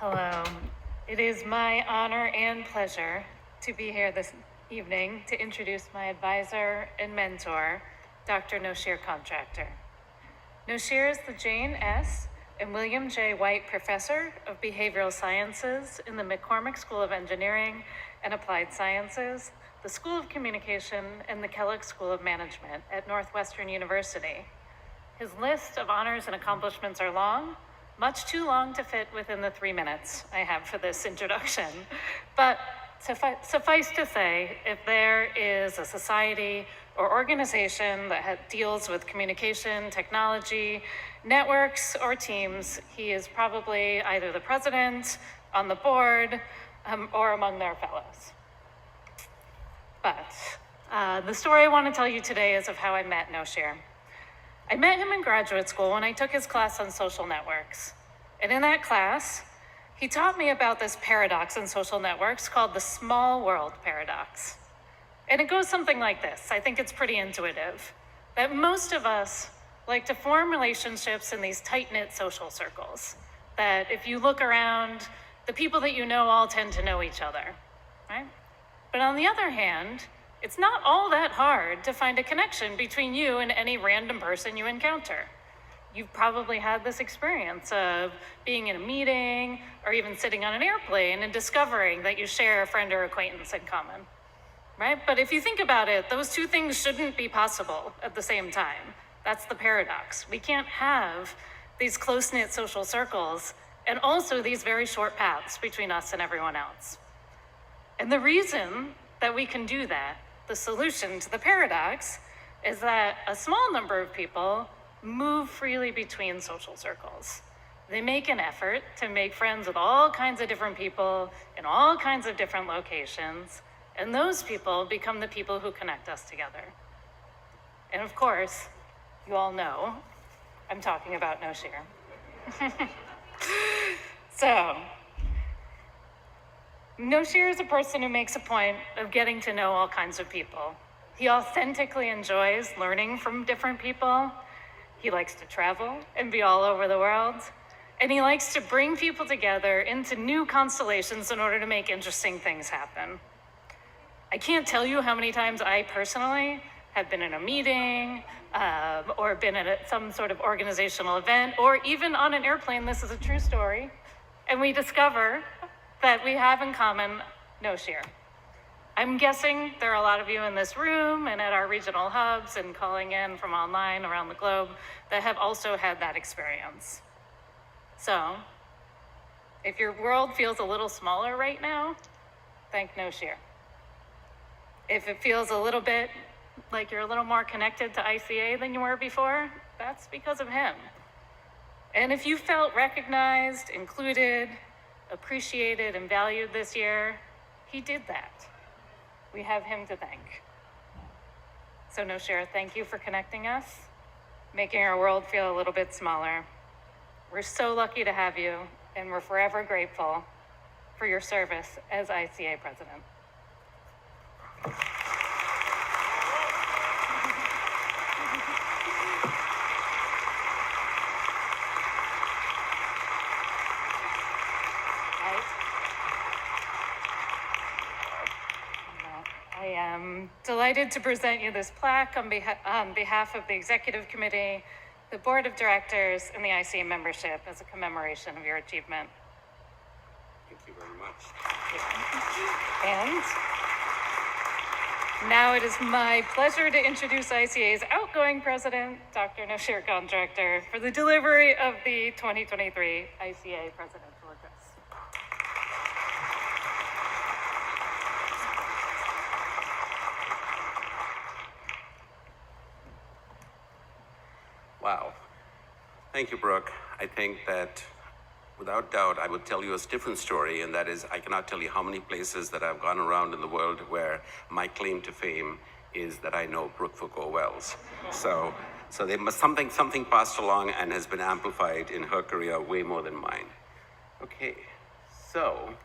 Hello. It is my honor and pleasure to be here this evening to introduce my advisor and mentor, Dr. Noshir Contractor. Noshir is the Jane S. and William J. White Professor of Behavioral Sciences in the McCormick School of Engineering and Applied Sciences, the School of Communication, and the Kellogg School of Management at Northwestern University. His list of honors and accomplishments are long, much too long to fit within the 3 minutes I have for this introduction. But suffice to say, if there is a society or organization that deals with communication, technology, networks, or teams, he is probably either the president, on the board, or among their fellows. But the story I want to tell you today is of how I met Noshir. I met him in graduate school when I took his class on social networks. And in that class, he taught me about this paradox in social networks called the small world paradox. And it goes something like this. I think it's pretty intuitive, that most of us like to form relationships in these tight-knit social circles. That if you look around, the people that you know all tend to know each other, right? But on the other hand, it's not all that hard to find a connection between you and any random person you encounter. You've probably had this experience of being in a meeting or even sitting on an airplane and discovering that you share a friend or acquaintance in common, right? But if you think about it, those two things shouldn't be possible at the same time. That's the paradox. We can't have these close-knit social circles and also these very short paths between us and everyone else. And the reason that we can do that, the solution to the paradox, is that a small number of people move freely between social circles. They make an effort to make friends with all kinds of different people in all kinds of different locations, and those people become the people who connect us together. And of course, you all know I'm talking about Noshir. So, Noshir is a person who makes a point of getting to know all kinds of people. He authentically enjoys learning from different people. He likes to travel and be all over the world. And he likes to bring people together into new constellations in order to make interesting things happen. I can't tell you how many times I personally have been in a meeting or been at some sort of organizational event, or even on an airplane. This is a true story. And we discover that we have in common Noshir. I'm guessing there are a lot of you in this room and at our regional hubs and calling in from online around the globe that have also had that experience. So, if your world feels a little smaller right now, thank Noshir. If it feels a little bit like you're a little more connected to ICA than you were before, that's because of him. And if you felt recognized, included, appreciated, and valued this year, he did that. We have him to thank. So Noshir, thank you for connecting us, making our world feel a little bit smaller. We're so lucky to have you, and we're forever grateful for your service as ICA president. I am delighted to present you this plaque on behalf of the Executive Committee, the Board of Directors, and the ICA membership as a commemoration of your achievement. Thank you very much. And now it is my pleasure to introduce ICA's outgoing president, Dr. Noshir Contractor, for the delivery of the 2023 ICA presidential address. Wow. Thank you, Brooke. I think that without doubt, I would tell you a different story, and that is I cannot tell you how many places that I've gone around in the world where my claim to fame is that I know Brooke Foucault-Wells. So there must something passed along and has been amplified in her career way more than mine. Okay, so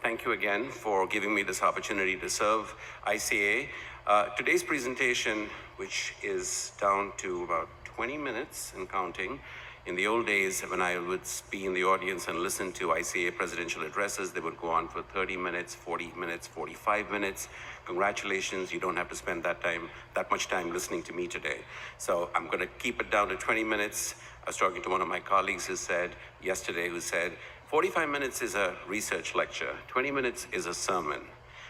thank you again for giving me this opportunity to serve ICA. Today's presentation, which is down to about 20 minutes and counting, In the old days, when I would be in the audience and listen to ICA presidential addresses, they would go on for 30 minutes, 40 minutes, 45 minutes. Congratulations, you don't have to spend that much time listening to me today. So I'm going to keep it down to 20 minutes. I was talking to one of my colleagues who said 45 minutes is a research lecture, 20 minutes is a sermon.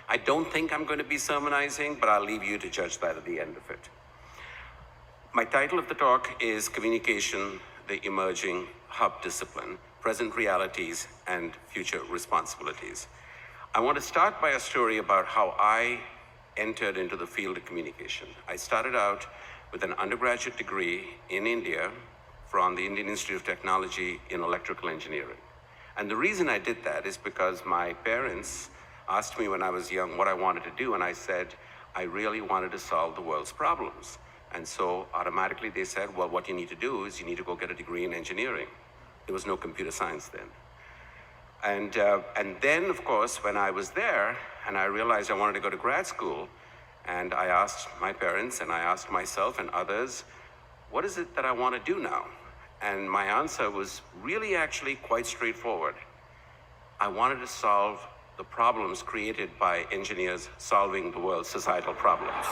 I don't think I'm going to be sermonizing, but I'll leave you to judge that at the end of it. My title of the talk is Communication, the Emerging Hub Discipline, Present Realities and Future Responsibilities. I want to start by a story about how I entered into the field of communication. I started out with an undergraduate degree in India from the Indian Institute of Technology in electrical engineering. And the reason I did that is because my parents asked me when I was young what I wanted to do, and I said I really wanted to solve the world's problems. And so automatically they said, well, what you need to do is you need to go get a degree in engineering. There was no computer science then. And then, of course, when I was there and I realized I wanted to go to grad school, and I asked my parents and I asked myself and others, what is it that I want to do now? And my answer was really actually quite straightforward. I wanted to solve the problems created by engineers solving the world's societal problems.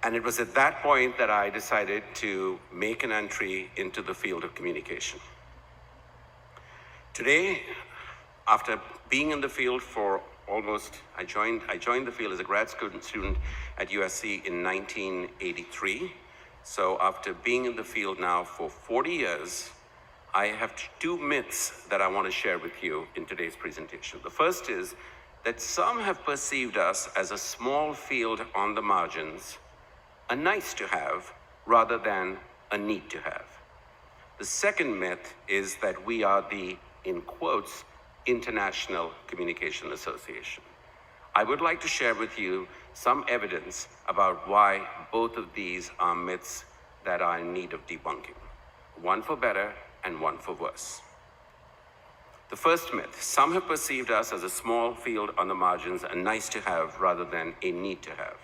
And it was at that point that I decided to make an entry into the field of communication. Today, after being in the field for I joined the field as a grad student at USC in 1983. So after being in the field now for 40 years, I have two myths that I want to share with you in today's presentation. The first is that some have perceived us as a small field on the margins, a nice to have rather than a need to have. The second myth is that we are the, in quotes, International Communication Association. I would like to share with you some evidence about why both of these are myths that are in need of debunking. One for better and one for worse. The first myth, some have perceived us as a small field on the margins, a nice to have rather than a need to have.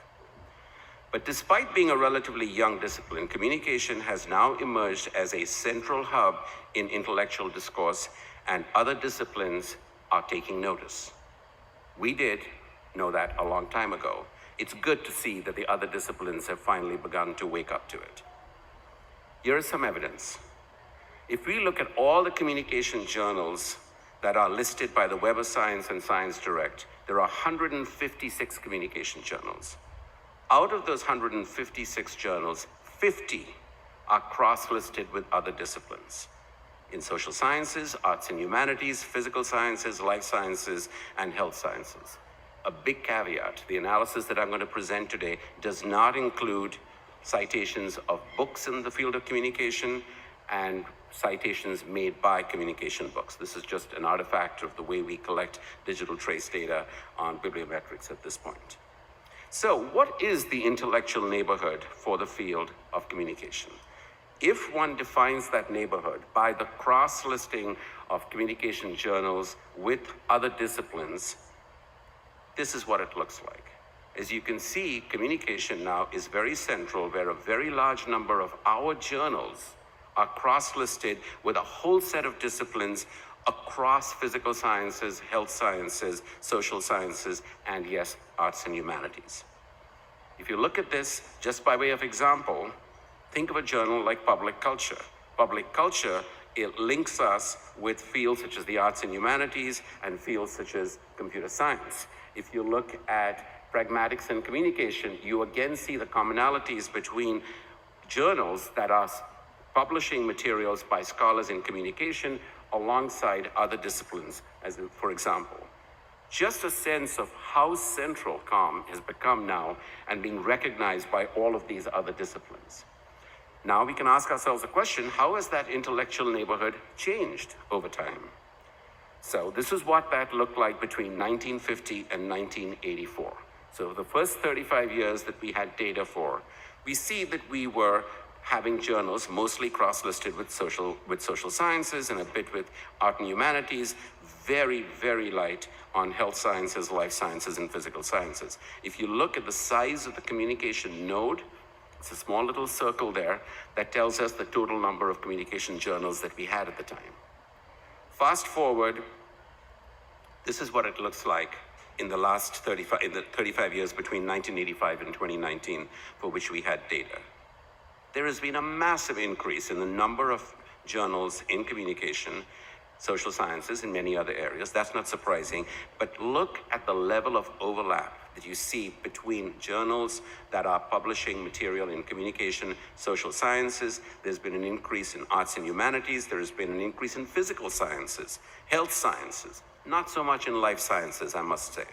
But despite being a relatively young discipline, communication has now emerged as a central hub in intellectual discourse, and other disciplines are taking notice. We did know that a long time ago. It's good to see that the other disciplines have finally begun to wake up to it. Here is some evidence. If we look at all the communication journals that are listed by the Web of Science and Science Direct, there are 156 communication journals. Out of those 156 journals, 50 are cross-listed with other disciplines. In social sciences, arts and humanities, physical sciences, life sciences, and health sciences. A big caveat, the analysis that I'm going to present today does not include citations of books in the field of communication and citations made by communication books. This is just an artifact of the way we collect digital trace data on bibliometrics at this point. So what is the intellectual neighborhood for the field of communication? If one defines that neighborhood by the cross-listing of communication journals with other disciplines, this is what it looks like. As you can see, communication now is very central, where a very large number of our journals are cross-listed with a whole set of disciplines across physical sciences, health sciences, social sciences, and yes, arts and humanities. If you look at this, just by way of example, think of a journal like Public Culture. Public Culture, it links us with fields such as the arts and humanities and fields such as computer science. If you look at pragmatics and communication, you again see the commonalities between journals that are publishing materials by scholars in communication alongside other disciplines, as for example. Just a sense of how central comm has become now and being recognized by all of these other disciplines. Now we can ask ourselves a question, how has that intellectual neighborhood changed over time? So this is what that looked like between 1950 and 1984. So the first 35 years that we had data for, we see that we were having journals mostly cross-listed with social sciences and a bit with art and humanities, very, very light on health sciences, life sciences, and physical sciences. If you look at the size of the communication node It's a small little circle there that tells us the total number of communication journals that we had at the time. Fast forward, this is what it looks like in the last 35 years between 1985 and 2019, for which we had data. There has been a massive increase in the number of journals in communication, social sciences, and many other areas. That's not surprising, but look at the level of overlap that you see between journals that are publishing material in communication, social sciences. There's been an increase in arts and humanities. There has been an increase in physical sciences, health sciences, not so much in life sciences, I must say.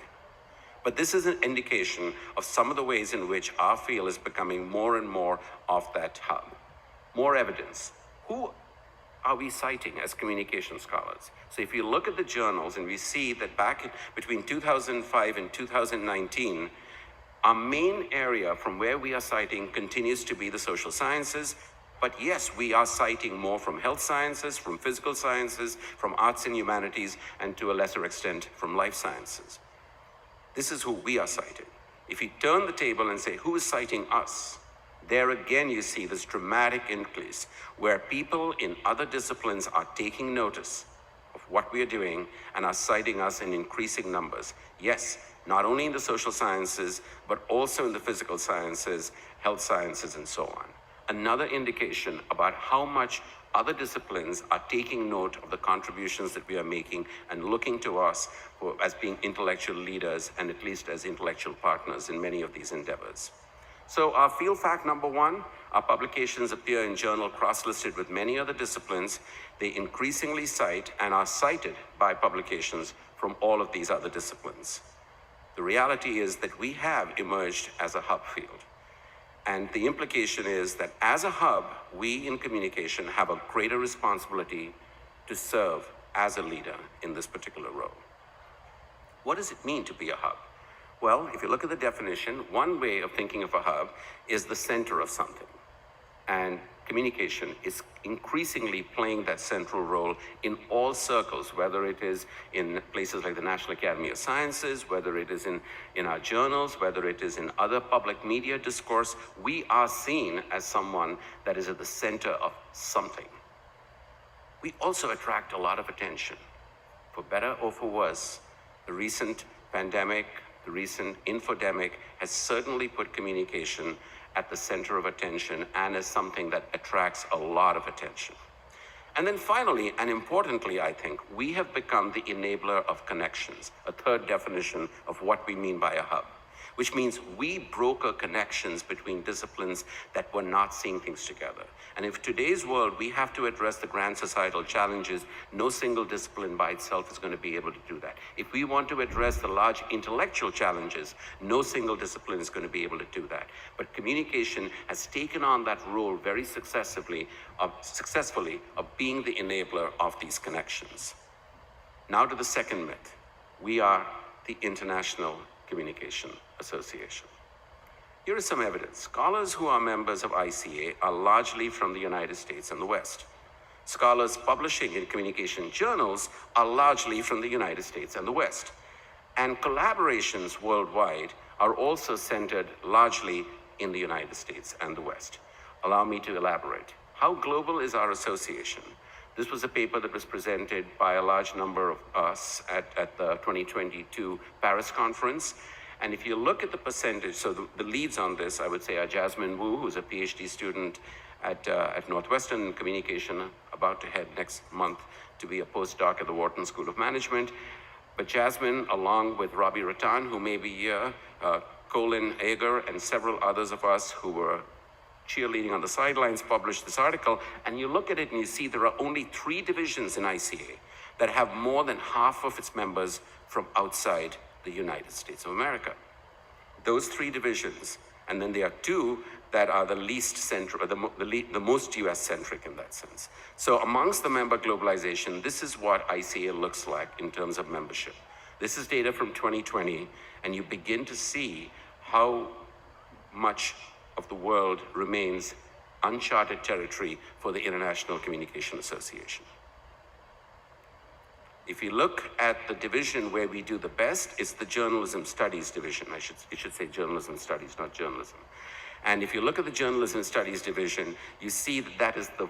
But this is an indication of some of the ways in which our field is becoming more and more of that hub. More evidence. Who are we citing as communication scholars? So if you look at the journals and we see that between 2005 and 2019, our main area from where we are citing continues to be the social sciences. But yes, we are citing more from health sciences, from physical sciences, from arts and humanities, and to a lesser extent from life sciences. This is who we are citing. If you turn the table and say, who is citing us? There again, you see this dramatic increase where people in other disciplines are taking notice of what we are doing and are citing us in increasing numbers. Yes, not only in the social sciences, but also in the physical sciences, health sciences, and so on. Another indication about how much other disciplines are taking note of the contributions that we are making and looking to us as being intellectual leaders and at least as intellectual partners in many of these endeavors. So our field fact number one, our publications appear in journal cross-listed with many other disciplines. They increasingly cite and are cited by publications from all of these other disciplines. The reality is that we have emerged as a hub field. And the implication is that as a hub, we in communication have a greater responsibility to serve as a leader in this particular role. What does it mean to be a hub? Well, if you look at the definition, one way of thinking of a hub is the center of something. And communication is increasingly playing that central role in all circles, whether it is in places like the National Academy of Sciences, whether it is in our journals, whether it is in other public media discourse. We are seen as someone that is at the center of something. We also attract a lot of attention. For better or for worse, the recent pandemic, the recent infodemic has certainly put communication at the center of attention and as something that attracts a lot of attention. And then finally, and importantly, I think, we have become the enabler of connections, a third definition of what we mean by a hub, which means we broker connections between disciplines that were not seeing things together. And if today's world, we have to address the grand societal challenges, no single discipline by itself is going to be able to do that. If we want to address the large intellectual challenges, no single discipline is going to be able to do that. But communication has taken on that role very successfully of being the enabler of these connections. Now to the second myth. We are the International Communication Association. Here is some evidence. Scholars who are members of ICA are largely from the United States and the West. Scholars publishing in communication journals are largely from the United States and the West. And collaborations worldwide are also centered largely in the United States and the West. Allow me to elaborate. How global is our association? This was a paper that was presented by a large number of us at the 2022 Paris conference. And if you look at the percentage, so the leads on this, I would say, are Jasmine Wu, who's a PhD student at Northwestern in communication, about to head next month to be a postdoc at the Wharton School of Management. But Jasmine, along with Robbie Rattan, who may be here, Colin Ager, and several others of us who were cheerleading on the sidelines, published this article. And you look at it and you see there are only 3 divisions in ICA that have more than half of its members from outside the United States of America. Those 3 divisions, and then there are 2 that are the least central, the most US-centric in that sense. So amongst the member globalization, this is what ICA looks like in terms of membership. This is data from 2020, and you begin to see how much of the world remains uncharted territory for the International Communication Association. If you look at the division where we do the best, it's the Journalism Studies division. It should say Journalism Studies, not journalism. And if you look at the Journalism Studies division, you see that that is the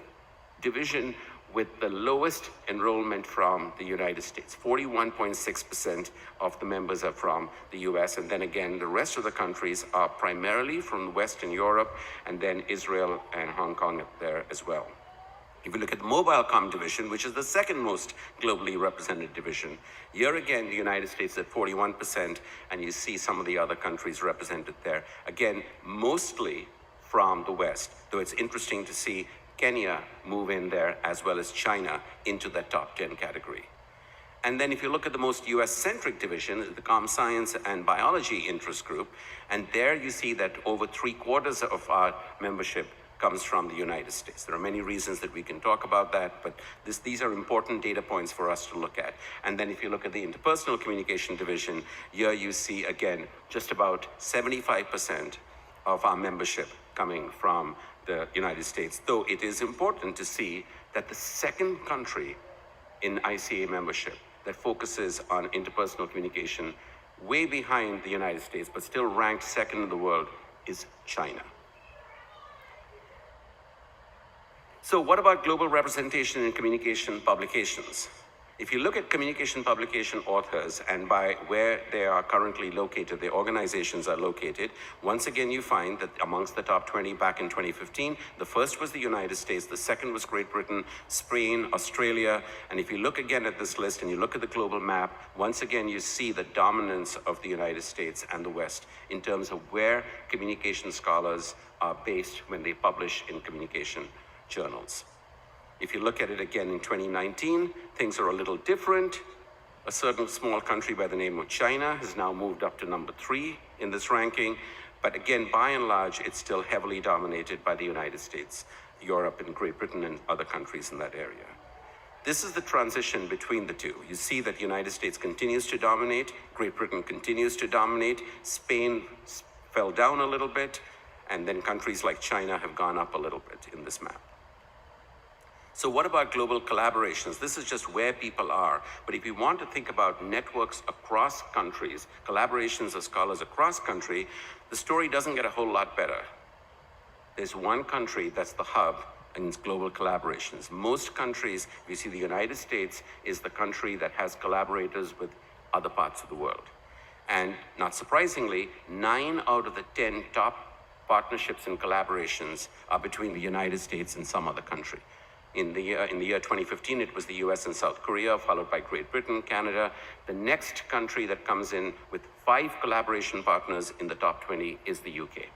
division with the lowest enrollment from the United States. 41.6% of the members are from the US, and then again, the rest of the countries are primarily from Western Europe, and then Israel and Hong Kong there as well. If you look at the Mobile Comm division, which is the second most globally represented division, here again, the United States at 41%, and you see some of the other countries represented there. Again, mostly from the West, though it's interesting to see Kenya move in there as well as China into that top 10 category. And then if you look at the most US-centric division, the Comm Science and Biology interest group, and there you see that over 3/4 of our membership comes from the United States. There are many reasons that we can talk about that, but these are important data points for us to look at. And then if you look at the interpersonal communication division, here you see again, just about 75% of our membership coming from the United States, though it is important to see that the second country in ICA membership that focuses on interpersonal communication, way behind the United States, but still ranked second in the world, is China. So what about global representation in communication publications? If you look at communication publication authors and by where they are currently located, the organizations are located, once again you find that amongst the top 20 back in 2015, the first was the United States, the second was Great Britain, Spain, Australia, and if you look again at this list and you look at the global map, once again you see the dominance of the United States and the West in terms of where communication scholars are based when they publish in communication journals. If you look at it again in 2019, things are a little different. A certain small country by the name of China has now moved up to number 3 in this ranking. But again, by and large, it's still heavily dominated by the United States, Europe, and Great Britain, and other countries in that area. This is the transition between the two. You see that the United States continues to dominate, Great Britain continues to dominate, Spain fell down a little bit, and then countries like China have gone up a little bit in this map. So what about global collaborations? This is just where people are. But if you want to think about networks across countries, collaborations of scholars across country, the story doesn't get a whole lot better. There's one country that's the hub in global collaborations. Most countries, you see the United States is the country that has collaborators with other parts of the world. And not surprisingly, 9 out of the 10 top partnerships and collaborations are between the United States and some other country. In the year 2015, it was the US and South Korea, followed by Great Britain, Canada. The next country that comes in with 5 collaboration partners in the top 20 is the UK.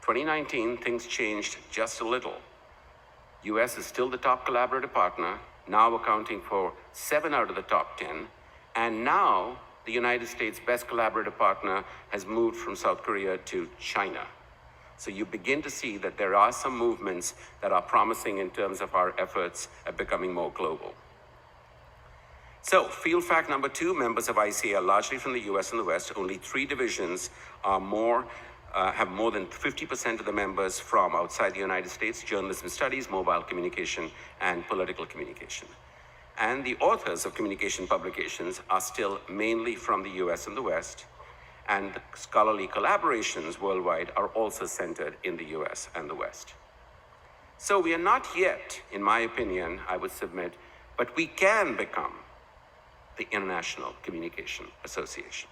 2019, things changed just a little. US is still the top collaborative partner, now accounting for 7 out of the top 10. And now the United States' best collaborative partner has moved from South Korea to China. So you begin to see that there are some movements that are promising in terms of our efforts at becoming more global. So field fact number 2, members of ICA are largely from the US and the West. Only 3 divisions are have more than 50% of the members from outside the United States: journalism studies, mobile communication, and political communication. And the authors of communication publications are still mainly from the US and the West. And the scholarly collaborations worldwide are also centered in the US and the West. So we are not yet, in my opinion, I would submit, but we can become the International Communication Association.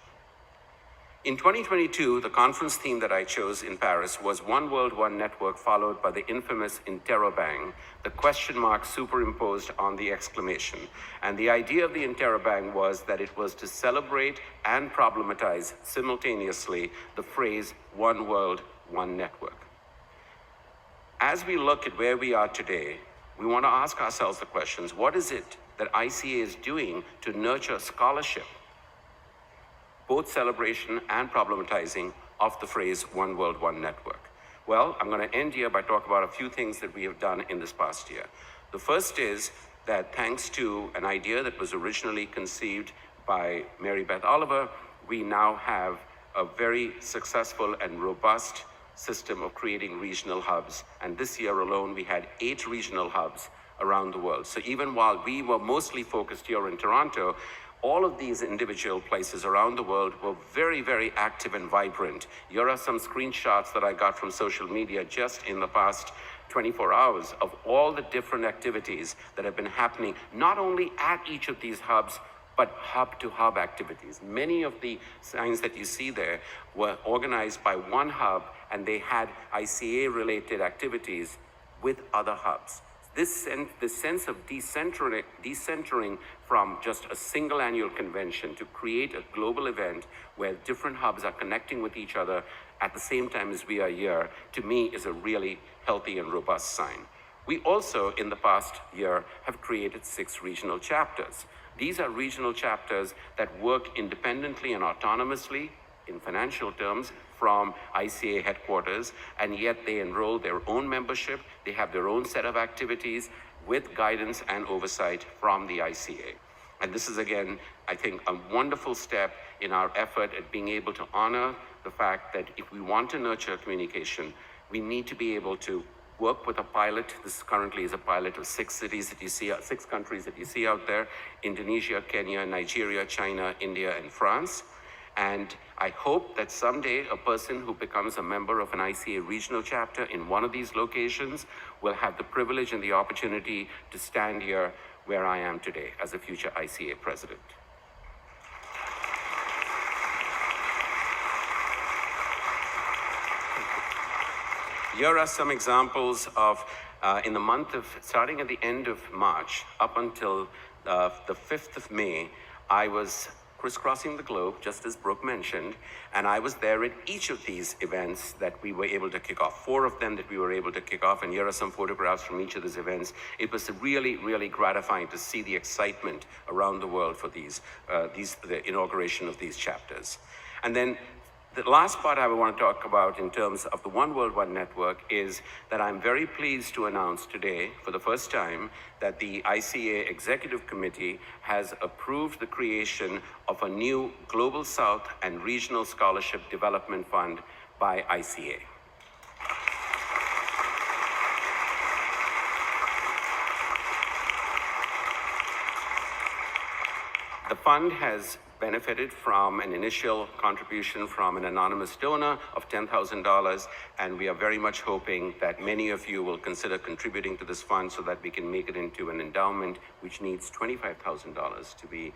In 2022, the conference theme that I chose in Paris was One World, One Network, followed by the infamous interrobang, the question mark superimposed on the exclamation. And the idea of the interrobang was that it was to celebrate and problematize simultaneously the phrase One World, One Network. As we look at where we are today, we want to ask ourselves the questions: what is it that ICA is doing to nurture scholarship, both celebration and problematizing of the phrase One World, One Network? Well, I'm going to end here by talking about a few things that we have done in this past year. The first is that thanks to an idea that was originally conceived by Mary Beth Oliver, we now have a very successful and robust system of creating regional hubs. And this year alone, we had 8 regional hubs around the world. So even while we were mostly focused here in Toronto, all of these individual places around the world were very, very active and vibrant. Here are some screenshots that I got from social media just in the past 24 hours of all the different activities that have been happening, not only at each of these hubs, but hub-to-hub activities. Many of the signs that you see there were organized by one hub, and they had ICA-related activities with other hubs. This sense of decentering from just a single annual convention to create a global event where different hubs are connecting with each other at the same time as we are here, to me is a really healthy and robust sign. We also, in the past year, have created 6 regional chapters. These are regional chapters that work independently and autonomously in financial terms from ICA headquarters, and yet they enroll their own membership. They have their own set of activities with guidance and oversight from the ICA. And this is, again, I think, a wonderful step in our effort at being able to honor the fact that if we want to nurture communication, we need to be able to work with a pilot. This currently is a pilot of 6 cities that you see, 6 countries that you see out there: Indonesia, Kenya, Nigeria, China, India, and France. And I hope that someday a person who becomes a member of an ICA regional chapter in one of these locations will have the privilege and the opportunity to stand here where I am today as a future ICA president. Here are some examples of, in the month of, starting at the end of March, up until the 5th of May, I was crisscrossing the globe, just as Brooke mentioned, and I was there at each of these events that we were able to kick off. 4 of them that we were able to kick off, and here are some photographs from each of these events. It was really, really gratifying to see the excitement around the world for the inauguration of these chapters. And then the last part I want to talk about in terms of the One Worldwide Network is that I'm very pleased to announce today, for the first time, that the ICA Executive Committee has approved the creation of a new Global South and Regional Scholarship Development Fund by ICA. The fund has benefited from an initial contribution from an anonymous donor of $10,000, and we are very much hoping that many of you will consider contributing to this fund so that we can make it into an endowment, which needs $25,000 to be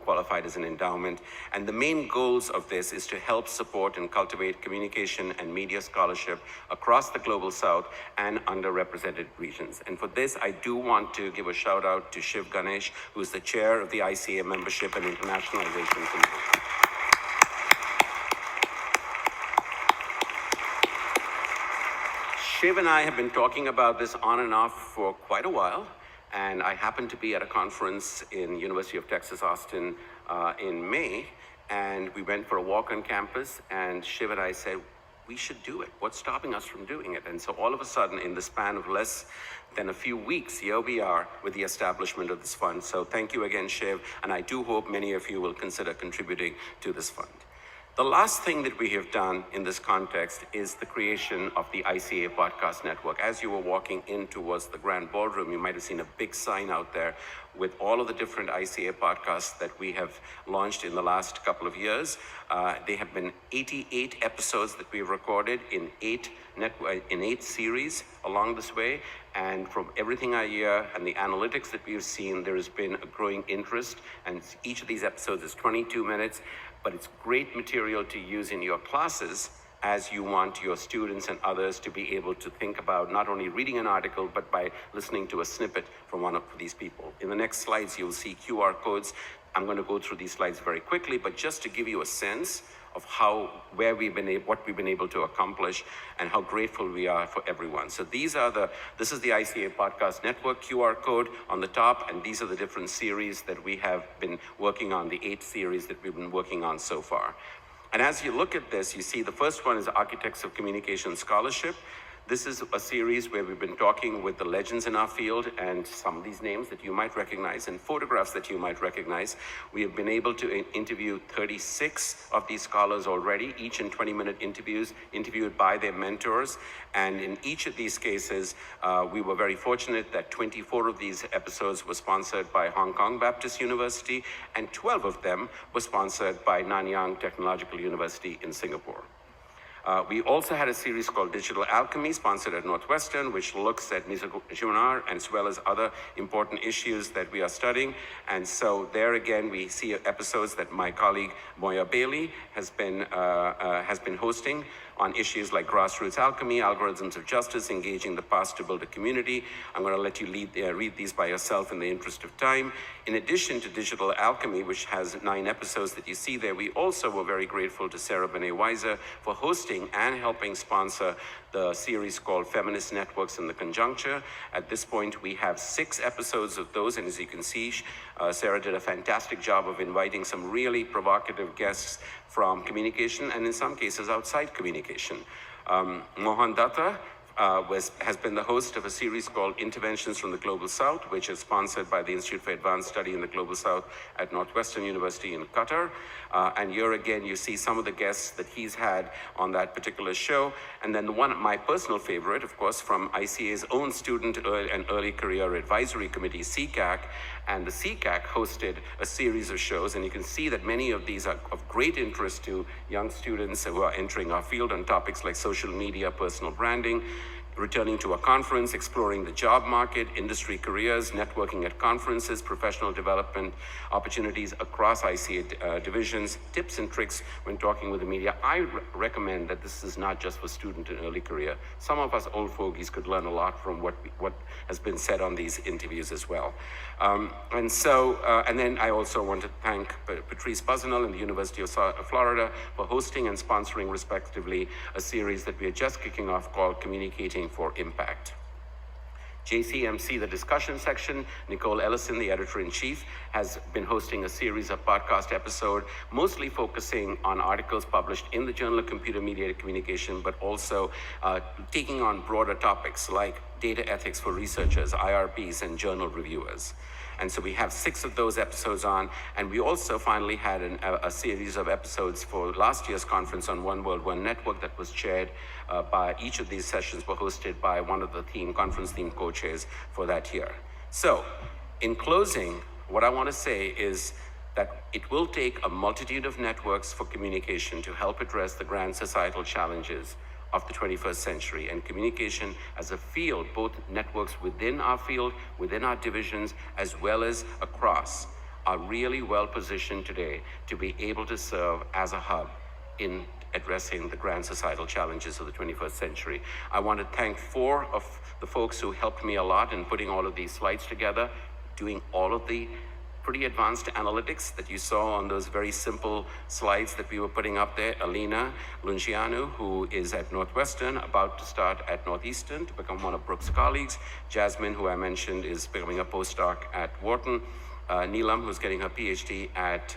qualified as an endowment. And the main goals of this is to help support and cultivate communication and media scholarship across the Global South and underrepresented regions. And for this, I do want to give a shout out to Shiv Ganesh, who is the chair of the ICA Membership and Internationalization Committee. Shiv and I have been talking about this on and off for quite a while, and I happened to be at a conference in University of Texas, Austin in May, and we went for a walk on campus, and Shiv and I said, we should do it. What's stopping us from doing it? And so all of a sudden, in the span of less than a few weeks, here we are with the establishment of this fund. So thank you again, Shiv, and I do hope many of you will consider contributing to this fund. The last thing that we have done in this context is the creation of the ICA Podcast Network. As you were walking in towards the Grand Ballroom, you might have seen a big sign out there with all of the different ICA podcasts that we have launched in the last couple of years. There have been 88 episodes that we've recorded in 8 series along this way. And from everything I hear and the analytics that we've seen, there has been a growing interest. And each of these episodes is 22 minutes. But it's great material to use in your classes as you want your students and others to be able to think about not only reading an article, but by listening to a snippet from one of these people. In the next slides, you'll see QR codes. I'm going to go through these slides very quickly, but just to give you a sense of what we've been able to accomplish and how grateful we are for everyone. So this is the ICA Podcast Network QR code on the top, and these are the different series that we have been working on, the 8 series that we've been working on so far. And as you look at this, you see the first one is Architects of Communication Scholarship. This is a series where we've been talking with the legends in our field and some of these names that you might recognize and photographs that you might recognize. We have been able to interview 36 of these scholars already, each in 20-minute interviews, interviewed by their mentors. And in each of these cases, we were very fortunate that 24 of these episodes were sponsored by Hong Kong Baptist University, and 12 of them were sponsored by Nanyang Technological University in Singapore. We also had a series called Digital Alchemy, sponsored at Northwestern, which looks at Misogyny as well as other important issues that we are studying. And so there again, we see episodes that my colleague Moya Bailey has been hosting on issues like grassroots alchemy, algorithms of justice, engaging the past to build a community. I'm going to let you read these by yourself in the interest of time. In addition to Digital Alchemy, which has 9 episodes that you see there, we also were very grateful to Sarah Benet-Weiser for hosting and helping sponsor the series called Feminist Networks in the Conjuncture. At this point, we have 6 episodes of those, and as you can see, Sarah did a fantastic job of inviting some really provocative guests from communication and in some cases outside communication. Mohan Datta has been the host of a series called Interventions from the Global South, which is sponsored by the Institute for Advanced Study in the Global South at Northwestern University in Qatar. And here again, you see some of the guests that he's had on that particular show. And then my personal favorite, of course, from ICA's own Student and Early Career Advisory Committee, CCAC. And the CCAC hosted a series of shows, and you can see that many of these are of great interest to young students who are entering our field on topics like social media, personal branding, returning to a conference, exploring the job market, industry careers, networking at conferences, professional development opportunities across ICA divisions, tips and tricks when talking with the media. I recommend that this is not just for student and early career. Some of us old fogies could learn a lot from what has been said on these interviews as well. And then I also want to thank Patrice Buzzanel and the University of Florida for hosting and sponsoring respectively a series that we are just kicking off called Communicating for Impact. JCMC, the discussion section, Nicole Ellison, the editor-in-chief, has been hosting a series of podcast episodes, mostly focusing on articles published in the Journal of Computer-Mediated Communication, but also taking on broader topics like data ethics for researchers, IRBs, and journal reviewers. And so we have 6 of those episodes on, and we also finally had a series of episodes for last year's conference on One World, One Network that was chaired by each of these sessions were hosted by one of the conference theme co-chairs for that year. So, in closing, what I want to say is that it will take a multitude of networks for communication to help address the grand societal challenges of the 21st century, and communication as a field, both networks within our field, within our divisions, as well as across, are really well positioned today to be able to serve as a hub in addressing the grand societal challenges of the 21st century. I want to thank 4 of the folks who helped me a lot in putting all of these slides together, doing all of the pretty advanced analytics that you saw on those very simple slides that we were putting up there. Alina Luncianu, who is at Northwestern, about to start at Northeastern to become one of Brooks' colleagues. Jasmine, who I mentioned, is becoming a postdoc at Wharton. Neelam, who's getting her PhD at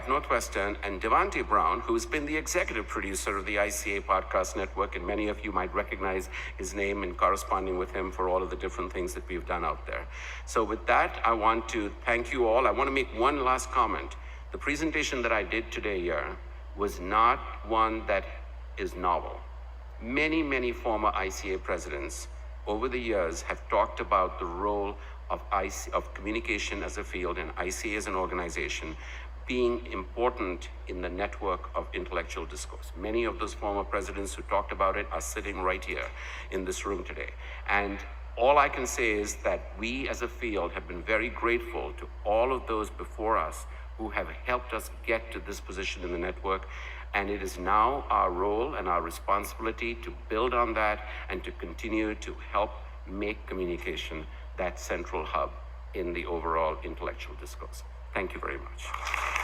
Northwestern, and Devante Brown, who's been the executive producer of the ICA Podcast Network, and many of you might recognize his name in corresponding with him for all of the different things that we've done out there. So with that, I want to thank you all. I want to make one last comment. The presentation that I did today here was not one that is novel. Many, many former ICA presidents over the years have talked about the role of communication as a field and ICA as an organization being important in the network of intellectual discourse. Many of those former presidents who talked about it are sitting right here in this room today. And all I can say is that we as a field have been very grateful to all of those before us who have helped us get to this position in the network. And it is now our role and our responsibility to build on that and to continue to help make communication that central hub in the overall intellectual discourse. Thank you very much.